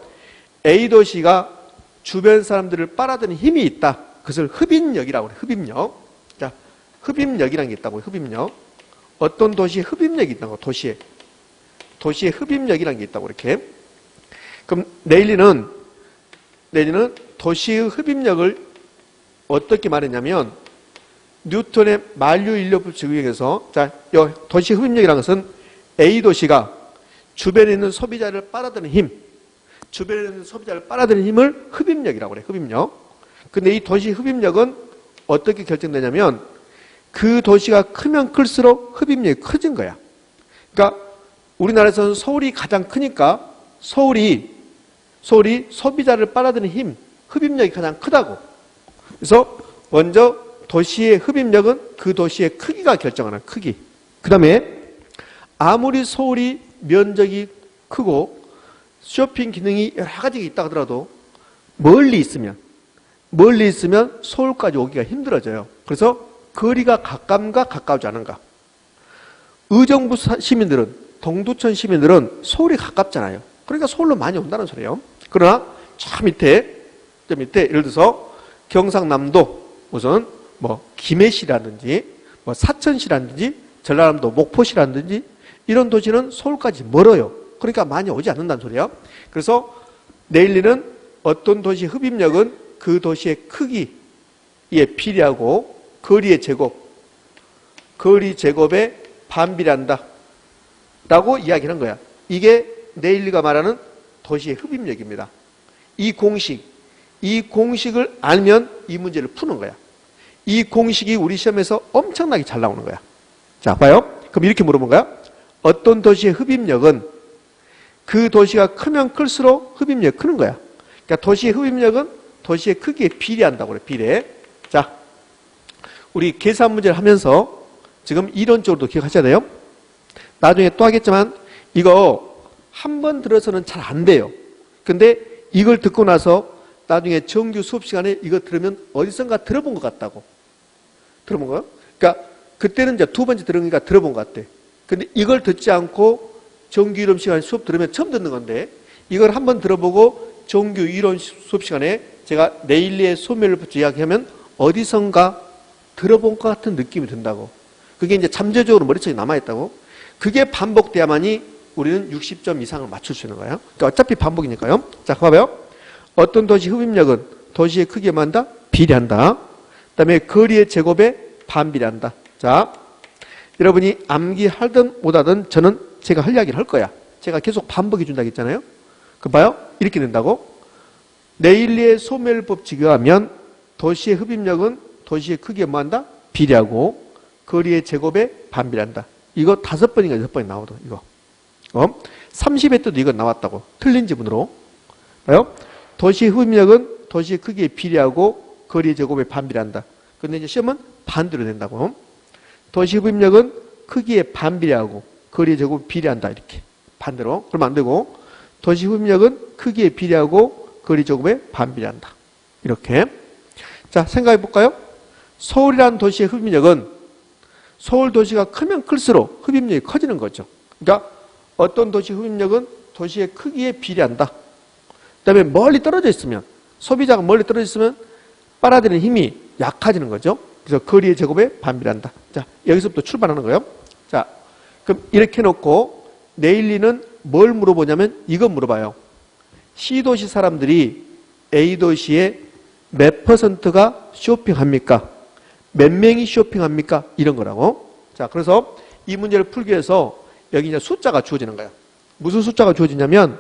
A도시가 주변 사람들을 빨아들이는 힘이 있다. 그것을 흡입력이라고 그래. 흡입력. 자, 흡입력이라는 게 있다고. 흡입력. 어떤 도시에 흡입력이 있다고. 도시에 흡입력이라는 게 있다고. 이렇게. 그럼 네일리는 도시의 흡입력을 어떻게 말했냐면 뉴턴의 만류인력법 적용에서, 자, 도시 흡입력이라는 것은 A도시가 주변에 있는 소비자를 빨아들이는 힘, 주변에 있는 소비자를 빨아들이는 힘을 흡입력이라고 그래. 흡입력. 근데 이 도시 흡입력은 어떻게 결정되냐면 그 도시가 크면 클수록 흡입력이 커진 거야. 그러니까 우리나라에서는 서울이 가장 크니까 서울이 소비자를 빨아들이는 힘, 흡입력이 가장 크다고. 그래서 먼저 도시의 흡입력은 그 도시의 크기가 결정하는 크기. 그 다음에 아무리 서울이 면적이 크고 쇼핑 기능이 여러 가지가 있다 하더라도 멀리 있으면 서울까지 오기가 힘들어져요. 그래서 거리가 가까운가 가까우지 않은가. 의정부 시민들은, 동두천 시민들은 서울이 가깝잖아요. 그러니까 서울로 많이 온다는 소리예요. 그러나 저 밑에 예를 들어서 경상남도 무슨 뭐 김해시라든지 뭐 사천시라든지 전라남도 목포시라든지 이런 도시는 서울까지 멀어요. 그러니까 많이 오지 않는다는 소리예요. 그래서 네일리는 어떤 도시 흡입력은 그 도시의 크기에 비례하고 거리 제곱에 반비례한다 라고 이야기하는 거야. 이게 네일리가 말하는 도시의 흡입력입니다. 이 공식을 알면 이 문제를 푸는 거야. 이 공식이 우리 시험에서 엄청나게 잘 나오는 거야. 자, 봐요. 그럼 이렇게 물어본 거야. 어떤 도시의 흡입력은 그 도시가 크면 클수록 흡입력이 크는 거야. 그러니까 도시의 흡입력은 도시의 크기에 비례한다고 그래. 비례. 자, 우리 계산 문제를 하면서 지금 이론적으로도 기억하셔야 돼요. 나중에 또 하겠지만 이거 한 번 들어서는 잘 안 돼요. 근데 이걸 듣고 나서 나중에 정규 수업 시간에 이거 들으면 어디선가 들어본 것 같다고. 들어본 거요? 그러니까 그때는 이제 두 번째 들은 거니까 들어본 것 같아. 근데 이걸 듣지 않고 정규 이론 시간에 수업 들으면 처음 듣는 건데 이걸 한번 들어보고 정규 이론 수업 시간에 제가 네일리의 소멸법 이야기하면 어디선가 들어본 것 같은 느낌이 든다고. 그게 이제 잠재적으로 머릿속에 남아있다고. 그게 반복돼야만이 우리는 60점 이상을 맞출 수 있는 거예요. 그러니까 어차피 반복이니까요. 자, 봐봐요. 어떤 도시 흡입력은 도시의 크기에 맞다 비례한다. 그 다음에 거리의 제곱에 반비례한다. 자, 여러분이 암기하든 못하든 저는 제가 할 이야기를 할 거야. 제가 계속 반복해 준다고 했잖아요. 그 봐요. 이렇게 된다고. 네일리의 소멸법칙에 의하면 도시의 흡입력은 도시의 크기에 뭐한다? 비례하고 거리의 제곱에 반비례한다. 이거 5번인가 6번이 나오더라. 이거. 30회 때도 이거 나왔다고. 틀린 지문으로. 봐요. 도시의 흡입력은 도시의 크기에 비례하고 거리의 제곱에 반비례한다. 근데 이제 시험은 반대로 된다고. 도시 흡입력은 크기에 반비례하고 거리의 제곱에 비례한다. 이렇게. 반대로. 그러면 안 되고 도시 흡입력은 크기에 비례하고 거리 제곱에 반비례한다. 이렇게. 자, 생각해 볼까요? 서울이라는 도시의 흡입력은 서울 도시가 크면 클수록 흡입력이 커지는 거죠. 그러니까 어떤 도시 흡입력은 도시의 크기에 비례한다. 그 다음에 멀리 떨어져 있으면, 소비자가 멀리 떨어져 있으면 빨아들이는 힘이 약해지는 거죠. 그래서 거리의 제곱에 반비례한다. 자, 여기서부터 출발하는 거예요. 자, 그럼 이렇게 해놓고 네일리는 뭘 물어보냐면 이거 물어봐요. C도시 사람들이 A도시에 몇 %가 쇼핑합니까? 몇 명이 쇼핑합니까? 이런 거라고. 자, 그래서 이 문제를 풀기 위해서 여기 이제 숫자가 주어지는 거야. 무슨 숫자가 주어지냐면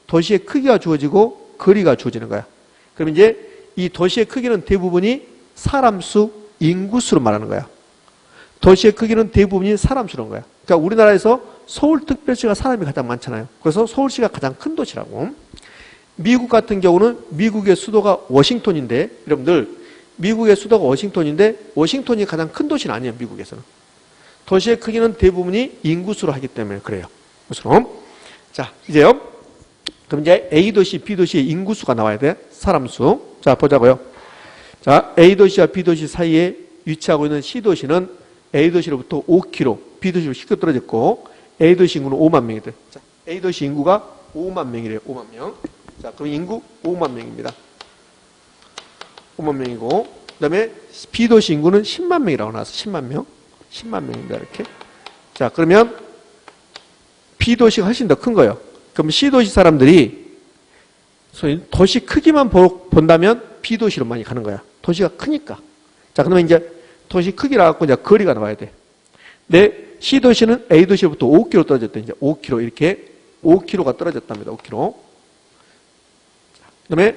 도시의 크기가 주어지고 거리가 주어지는 거야. 그럼 이제 이 도시의 크기는 대부분이 사람 수, 인구수로 말하는 거야. 도시의 크기는 대부분이 사람 수라는 거야. 그러니까 우리나라에서 서울특별시가 사람이 가장 많잖아요. 그래서 서울시가 가장 큰 도시라고. 미국 같은 경우는 미국의 수도가 워싱턴인데 여러분들 미국의 수도가 워싱턴인데 워싱턴이 가장 큰 도시는 아니에요. 미국에서는. 도시의 크기는 대부분이 인구수로 하기 때문에 그래요. 그럼 자 이제요. 그럼 이제 A도시, B도시의 인구수가 나와야 돼. 사람 수. 자 보자고요. 자 A도시와 B도시 사이에 위치하고 있는 C도시는 A도시로부터 5km, B도시로 10km 떨어졌고 A도시 인구는 5만 명이들. 자, A도시 인구가 5만 명이래요. 5만 명. 자, 그럼 인구 5만 명입니다. 5만 명이고 그 다음에 B도시 인구는 10만 명이라고 나왔어. 10만 명. 10만 명입니다. 이렇게. 자, 그러면 B도시가 훨씬 더 큰 거예요. 그럼 C도시 사람들이 소위 도시 크기만 본다면 B도시로 많이 가는 거야. 도시가 크니까. 자, 그러면 이제 도시 크기라 갖고 이제 거리가 나와야 돼. 근데 C도시는 A도시로부터 5km 떨어졌대. 이제 5km 이렇게 5km가 떨어졌답니다. 5km. 그 다음에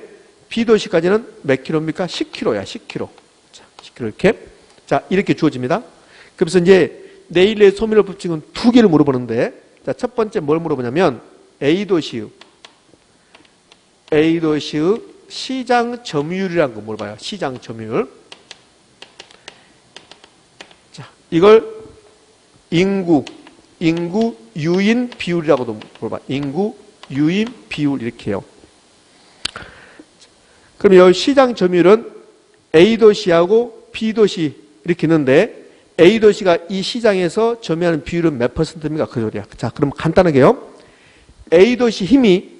B도시까지는 몇 킬로입니까? 10km야. 10km. 자, 10km 이렇게. 자, 이렇게 주어집니다. 그래서 이제 네일의 소멸 법칙은 두 개를 물어보는데 자, 첫 번째 뭘 물어보냐면 A도시의 시장 점유율이라는 거 물어봐요. 시장 점유율. 자, 이걸 인구 유인 비율이라고도 물어봐. 인구 유인 비율 이렇게 해요. 그럼 이 시장 점유율은 A도시하고 B도시 이렇게 있는데 A도시가 이 시장에서 점유하는 비율은 몇 퍼센트입니까? 그 소리야. 자, 그럼 간단하게요. A도시 힘이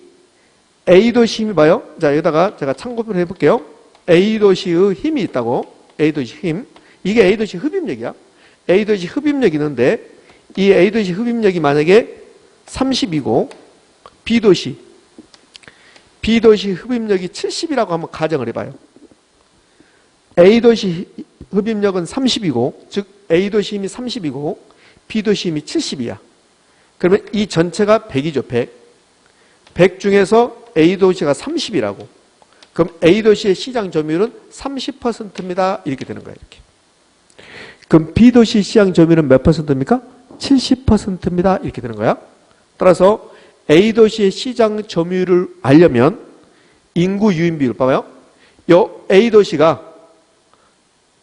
봐요. 자, 여기다가 제가 참고를 해볼게요. A도시의 힘이 있다고. A도시 힘. 이게 A도시 흡입력이야. A도시 흡입력이 있는데 이 A도시 흡입력이 만약에 30이고 B도시 흡입력이 70이라고 한번 가정을 해봐요. A도시 흡입력은 30이고 즉 A도시 힘이 30이고 B도시 힘이 70이야. 그러면 이 전체가 100이죠. 100 중에서 A도시가 30이라고. 그럼 A도시의 시장 점유율은 30%입니다. 이렇게 되는 거예요. 이렇게. 그럼 B도시 시장 점유율은 몇 퍼센트입니까? 70%입니다. 이렇게 되는 거야. 따라서 A도시의 시장 점유율을 알려면 인구 유인 비율 봐봐요. 요 A도시가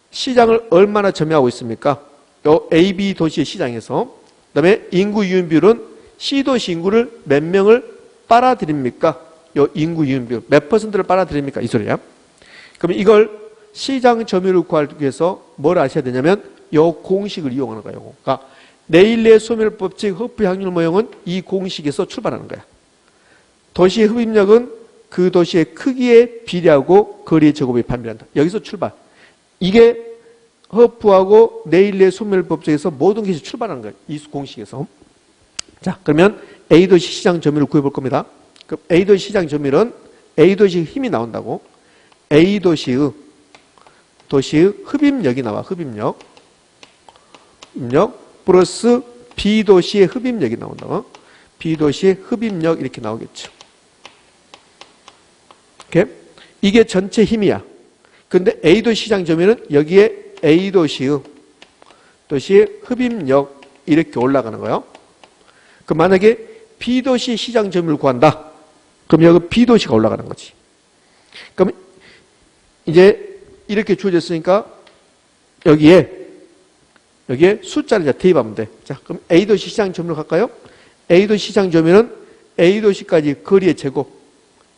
시장을 얼마나 점유하고 있습니까? 요 AB 도시의 시장에서. 그 다음에 인구 유인 비율은 C도시 인구를 몇 명을 빨아들입니까? 요 인구 유인 비율 몇 퍼센트를 빨아들입니까? 이 소리야. 그럼 이걸 시장 점유율을 구하기 위해서 뭘 아셔야 되냐면 요 공식을 이용하는 거예요. 그러니까 네일의 소멸법칙 허프 확률 모형은 이 공식에서 출발하는 거야. 도시의 흡입력은 그 도시의 크기에 비례하고 거리의 제곱에 반비례한다. 여기서 출발. 이게 허프하고 네일의 소멸법칙에서 모든 것이 출발하는 거예요. 이 공식에서. 자, 그러면 A도시 시장 점유율을 구해볼 겁니다. 그럼 A도시 시장 점유율은 A도시 힘이 나온다고. A도시의 흡입력이 나와. 흡입력 플러스 B도시의 흡입력이 나온다. B도시의 흡입력 이렇게 나오겠죠. 이렇게. 이게 전체 힘이야. 근데 A도시 시장 점유율은 여기에 A도시의 흡입력 이렇게 올라가는 거예요. 그럼 만약에 B도시 시장 점유율을 구한다. 그럼 여기 B도시가 올라가는 거지. 그럼 이제 이렇게 주어졌으니까 여기에 숫자를 이제 대입하면 돼. 자, 그럼 A도시 시장 점유율 갈까요? A도시 시장 점유율은 A도시까지 거리의 제곱.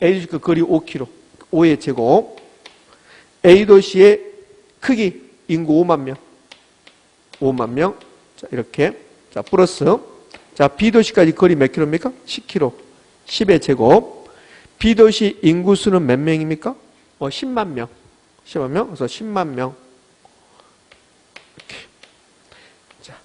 A도시까지 거리 5km. 5의 제곱. A도시의 크기 인구 5만 명. 5만 명. 자, 이렇게. 자, 플러스. 자, B도시까지 거리 몇 킬로입니까? 10km. 10의 제곱. B도시 인구수는 몇 명입니까? 10만 명. 10만 명. 그래서 10만 명. 이렇게. 자,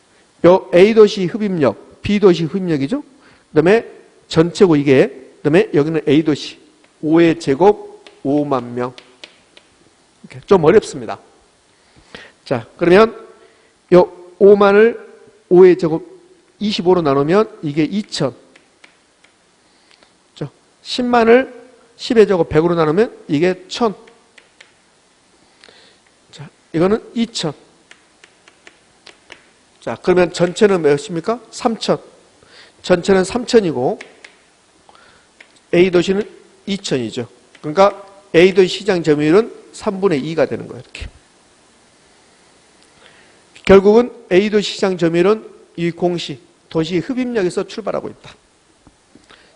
요 A도시 흡입력, B도시 흡입력이죠? 그 다음에 전체고 이게, 그 다음에 여기는 A도시. 5의 제곱 5만 명. 이렇게. 좀 어렵습니다. 자, 그러면 요 5만을 5의 제곱 25로 나누면 이게 2000. 10만을 10의 제곱 100으로 나누면 이게 1000. 자, 이거는 2000. 자, 그러면 전체는 몇입니까? 3000. 전체는 3000이고 A도시는 2000이죠. 그러니까 A도시 시장 점유율은 3분의 2가 되는 거예요. 이렇게. 결국은 A도시 시장 점유율은 이 공식, 도시 흡입력에서 출발하고 있다.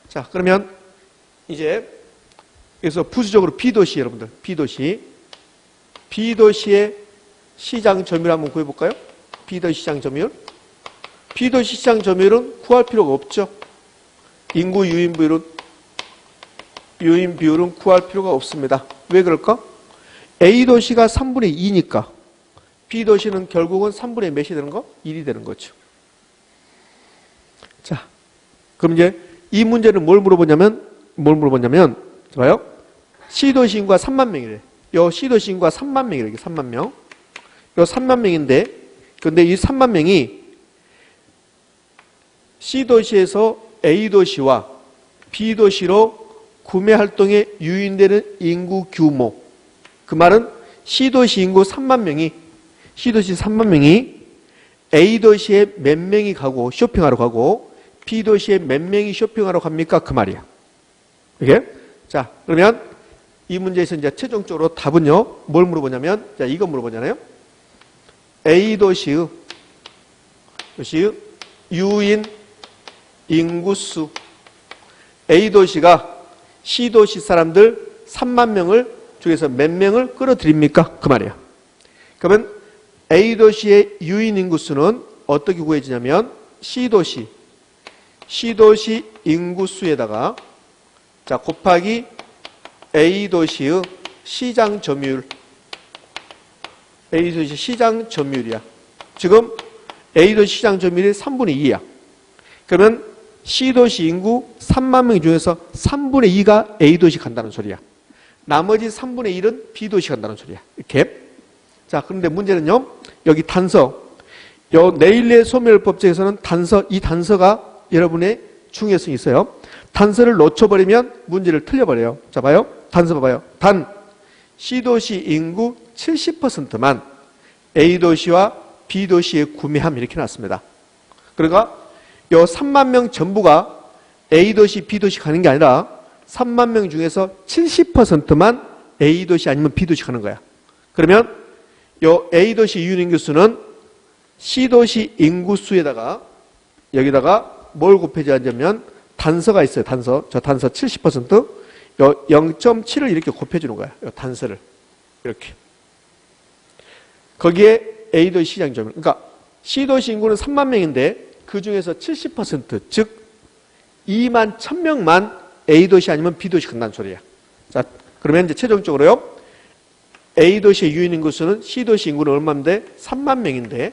자, 그러면 이제 그래서 부수적으로 B도시 여러분들, B도시의 시장 점유율 한번 구해볼까요? B도시 시장 점유율. B도시 시장 점유율은 구할 필요가 없죠. 인구 유인 비율은 구할 필요가 없습니다. 왜 그럴까? A도시가 3분의 2니까 B도시는 결국은 3분의 몇이 되는 거? 1이 되는 거죠. 자, 그럼 이제 이 문제는 뭘 물어보냐면, 봐요. C도시 인구가 3만 명이래. 요 C도시 인구가 3만 명이래. 3만 명. 요 3만 명인데, 근데 이 3만 명이 C도시에서 A도시와 B도시로 구매 활동에 유인되는 인구 규모. 그 말은 C도시 인구 3만 명이 A도시에 몇 명이 가고 쇼핑하러 가고 B도시에 몇 명이 쇼핑하러 갑니까? 그 말이야. 이게? 자, 그러면 이 문제에서 이제 최종적으로 답은요, 뭘 물어보냐면, 자, 이거 물어보잖아요. A도시의 유인 인구수. A도시가 C도시 사람들 3만 명을 중에서 몇 명을 끌어들입니까? 그 말이야. 그러면 A도시의 유인 인구수는 어떻게 구해지냐면 C도시 인구수에다가 자 곱하기 A도시의 시장 점유율. A도시 시장 점유율이야. 지금 A도시 시장 점유율이 3분의 2야. 그러면 C도시 인구 3만 명 중에서 3분의 2가 A도시 간다는 소리야. 나머지 3분의 1은 B도시 간다는 소리야. 이렇게. 자, 그런데 문제는요, 여기 단서. 요 네일레 소멸법칙에서는 단서, 이 단서가 여러분의 중요성이 있어요. 단서를 놓쳐버리면 문제를 틀려버려요. 자, 봐요. 단서 봐봐요. 단, C도시 인구 70%만 A도시와 B도시에 구매함 이렇게 나왔습니다. 그러니까 요 3만 명 전부가 A도시, B도시 가는 게 아니라 3만 명 중에서 70%만 A도시 아니면 B도시 가는 거야. 그러면 요 A도시 유인 인구수는 C도시 인구수에다가 여기다가 뭘 곱해줘야 하냐면 단서가 있어요. 단서. 저 단서 70%. 요 0.7을 이렇게 곱해주는 거야. 요 단서를. 이렇게. 거기에 A도시 시장 점유율. 그러니까 C도시 인구는 3만 명인데 그 중에서 70%, 즉 2만 1000명만 A도시 아니면 B도시 간다는 소리야. 자, 그러면 이제 최종적으로요. A도시의 유인 인구수는 C도시 인구는 얼마인데? 3만 명인데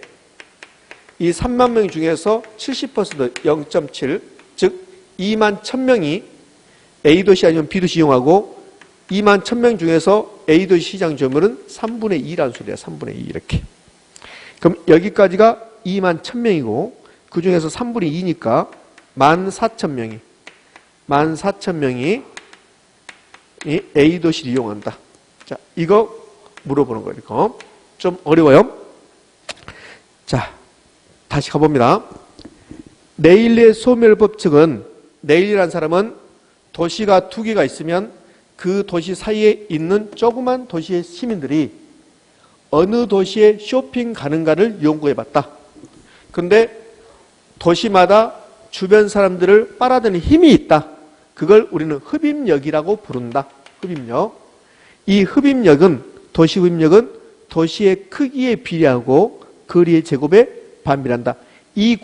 이 3만 명 중에서 70% 0.7, 즉 2만 1000명이 A도시 아니면 B도시 이용하고 2만 1000명 중에서 A도시 시장 점유율은 3분의 2라는 소리야. 3분의 2 이렇게. 그럼 여기까지가 2만 1000명이고 그 중에서 3분의 2니까 14,000명이 이 A도시를 이용한다. 자, 이거 물어보는 거예요. 이거. 좀 어려워요. 자, 다시 가봅니다. 네일리의 소멸법칙은 네일이라는 사람은 도시가 2개가 있으면 그 도시 사이에 있는 조그만 도시의 시민들이 어느 도시에 쇼핑 가는가를 연구해봤다. 근데 도시마다 주변 사람들을 빨아들이는 힘이 있다. 그걸 우리는 흡입력이라고 부른다. 흡입력. 이 흡입력은, 도시 흡입력은 도시의 크기에 비례하고 거리의 제곱에 반비례한다. 이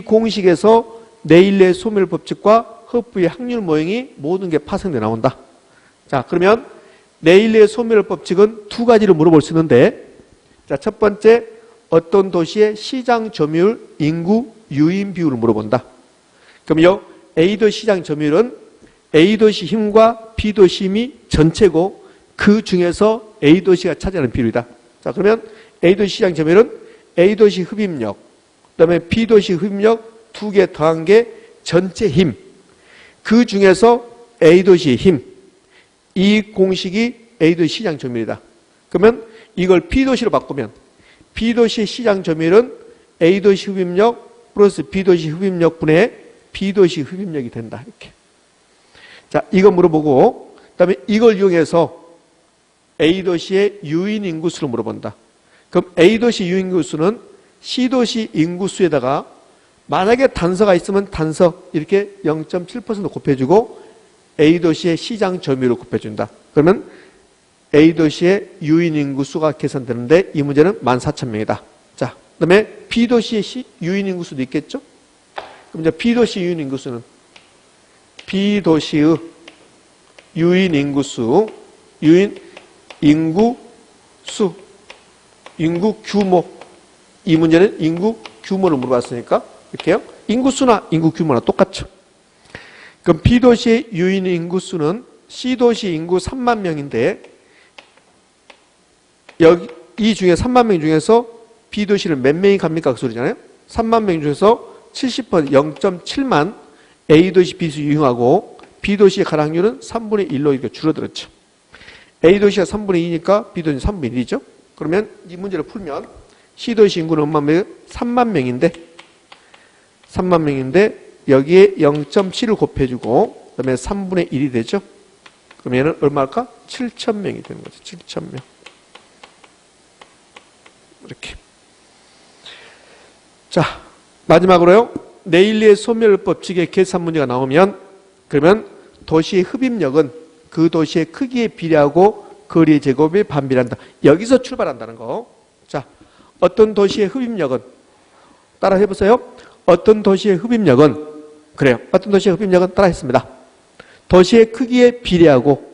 공식에서 네일레 소멸법칙과 허프의 확률 모형이 모든 게 파생돼 나온다. 자, 그러면 네일레 소멸법칙은 2가지를 물어볼 수 있는데, 자, 첫 번째, 어떤 도시의 시장 점유율, 인구, 유인 비율을 물어본다. 그럼요, A도시 시장 점유율은 A도시 힘과 B도시 힘이 전체고 그 중에서 A도시가 차지하는 비율이다. 자, 그러면 A도시 시장 점유율은 A도시 흡입력, 그 다음에 B도시 흡입력 2개 더한 게 전체 힘. 그 중에서 A도시의 힘. 이 공식이 A도시 시장 점유율이다. 그러면 이걸 B도시로 바꾸면 B도시의 시장 점유율은 A도시 흡입력 플러스 B도시 흡입력 분의 B도시 흡입력이 된다. 이렇게. 자, 이거 물어보고, 그 다음에 이걸 이용해서 A도시의 유인 인구수를 물어본다. 그럼 A도시 유인 인구수는 C도시 인구수에다가 만약에 단서가 있으면 단서 이렇게 0.7% 곱해주고 A도시의 시장 점유율을 곱해준다. 그러면 A도시의 유인 인구수가 계산되는데 이 문제는 14,000명이다. 자, 그 다음에 B도시의 유인 인구수도 있겠죠? 그럼 이제 B도시 유인 인구수는 B도시의 유인 인구수, 유인 인구수, 인구 규모. 이 문제는 인구 규모를 물어봤으니까 이렇게요. 인구수나 인구 규모나 똑같죠. 그럼 B도시의 유인 인구수는 C도시 인구 3만 명인데 여기 이 중에 3만 명 중에서 B도시를 몇 명이 갑니까? 그 소리잖아요. 3만 명 중에서 70% 0.7만 A도시 B도시 유용하고 B도시의 가락률은 3분의 1로 이렇게 줄어들었죠. A도시가 3분의 2니까 B도시는 3분의 1이죠. 그러면 이 문제를 풀면 C도시 인구는 얼마 명? 3만 명인데 3만 명인데 여기에 0.7을 곱해주고 그다음에 3분의 1이 되죠. 그러면 얘는 얼마일까? 7,000명이 되는 거죠. 7,000명. 이렇게. 자, 마지막으로요. 네일리의 소멸법칙의 계산 문제가 나오면 그러면 도시의 흡입력은 그 도시의 크기에 비례하고 거리의 제곱에 반비례한다. 여기서 출발한다는 거. 자, 어떤 도시의 흡입력은 따라 해보세요. 어떤 도시의 흡입력은 그래요. 어떤 도시의 흡입력은 따라 했습니다. 도시의 크기에 비례하고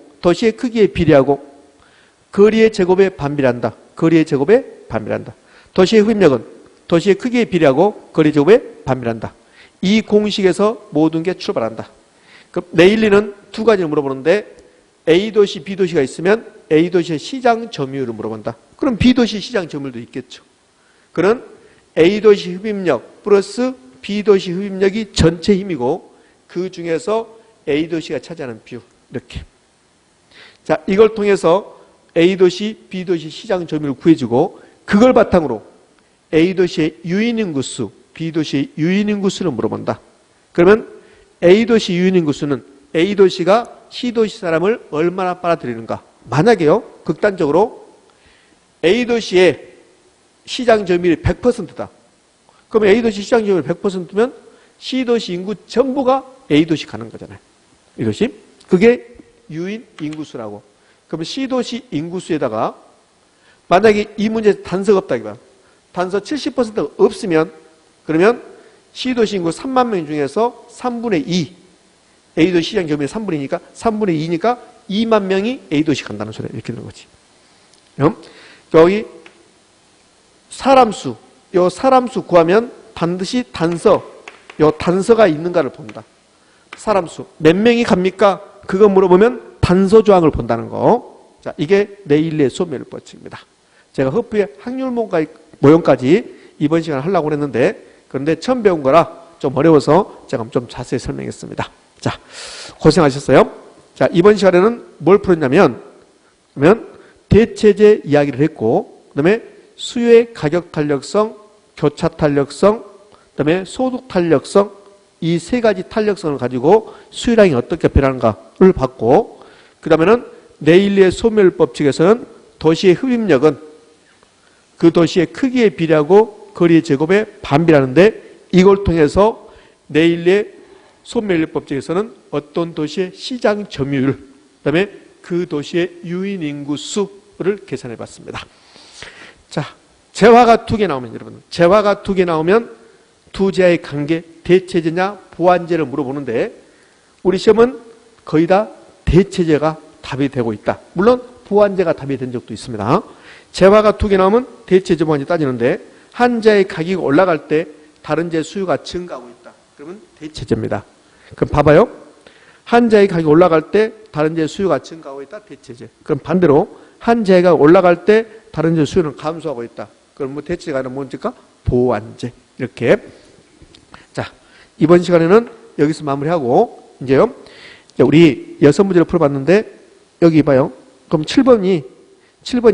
거리의 제곱에 반비례한다. 거리의 제곱에 반비례한다. 도시의 흡입력은 도시의 크기에 비례하고 거리의 제곱에 반비례한다. 이 공식에서 모든 게 출발한다. 그럼 네일리는 두 가지를 물어보는데 A도시, B도시가 있으면 A도시의 시장 점유율을 물어본다. 그럼 B도시 시장 점유율도 있겠죠. 그런 A도시 흡입력 플러스 B도시 흡입력이 전체 힘이고 그 중에서 A도시가 차지하는 비율 이렇게. 자, 이걸 통해서 A도시, B도시 시장 점유율을 구해주고 그걸 바탕으로 A도시의 유인인구수, B도시의 유인인구수를 물어본다. 그러면 A도시 유인인구수는 A도시가 C도시 사람을 얼마나 빨아들이는가. 만약에요, 극단적으로 A도시의 시장 점유율이 100%다. 그러면 A도시 시장 점유율이 100%면 C도시 인구 전부가 A도시 가는 거잖아요. A도시. 그게 유인 인구수라고. 그러면 C도시 인구수에다가 만약에 이 문제에 단서가 없다기만 단서 70%가 없으면 그러면 C도시 인구 3만 명 중에서 3분의 2 A도시 시장 점유율이 3분의 2니까 3분의 2니까 2만 명이 A도시 간다는 소리야. 이렇게 되는 거지. 여기 사람수, 요 사람수 구하면 반드시 단서, 요 단서가 있는가를 본다. 사람수. 몇 명이 갑니까? 그거 물어보면 단서 조항을 본다는 거. 자, 이게 네일리의 소멸법칙입니다. 제가 허프의 확률 모형까지 이번 시간에 하려고 했는데 그런데 처음 배운 거라 좀 어려워서 제가 좀 자세히 설명했습니다. 자, 고생하셨어요. 자, 이번 시간에는 뭘 풀었냐면 그러면 대체제 이야기를 했고 그다음에 수요의 가격 탄력성, 교차 탄력성, 그다음에 소득 탄력성 이 세 가지 탄력성을 가지고 수요량이 어떻게 변하는가를 봤고 그다음에는 네일리의 소멸법칙에서는 도시의 흡입력은 그 도시의 크기에 비례하고 거리의 제곱에 반비례하는데 이걸 통해서 네일리의 소멸법칙에서는 어떤 도시의 시장 점유율 그다음에 그 도시의 유인 인구수를 계산해 봤습니다. 자, 재화가 두 개 나오면 여러분 재화가 두 개 나오면 두 재화의 관계 대체제냐 보완제를 물어보는데 우리 시험은 거의 다 대체제가 답이 되고 있다. 물론 보완제가 답이 된 적도 있습니다. 재화가 두 개 나오면 대체제 보완제 따지는데 한 재의 가격이 올라갈 때 다른 재의 수요가 증가하고 있다. 그러면 대체제입니다. 그럼 봐봐요. 한 재의 가격이 올라갈 때 다른 재의 수요가 증가하고 있다. 대체제. 그럼 반대로 한 재가 올라갈 때 다른 재의 수요는 감소하고 있다. 그럼 뭐 대체제가 아니라 뭔지까? 보완제. 이렇게. 자, 이번 시간에는 여기서 마무리하고 이제요. 우리 6문제를 풀어봤는데 여기 봐요. 그럼 7번이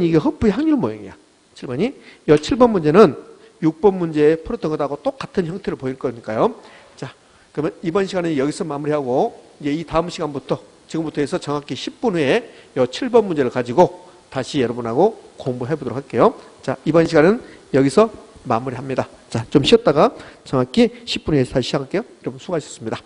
이게 허프의 확률 모형이야. 7번이. 이 7번 문제는 6번 문제에 풀었던 것하고 똑같은 형태를 보일 거니까요. 자, 그러면 이번 시간은 여기서 마무리하고 이제 이 다음 시간부터 지금부터 해서 정확히 10분 후에 이 7번 문제를 가지고 다시 여러분하고 공부해 보도록 할게요. 자, 이번 시간은 여기서 마무리합니다. 자, 좀 쉬었다가 정확히 10분 후에 다시 시작할게요. 여러분 수고하셨습니다.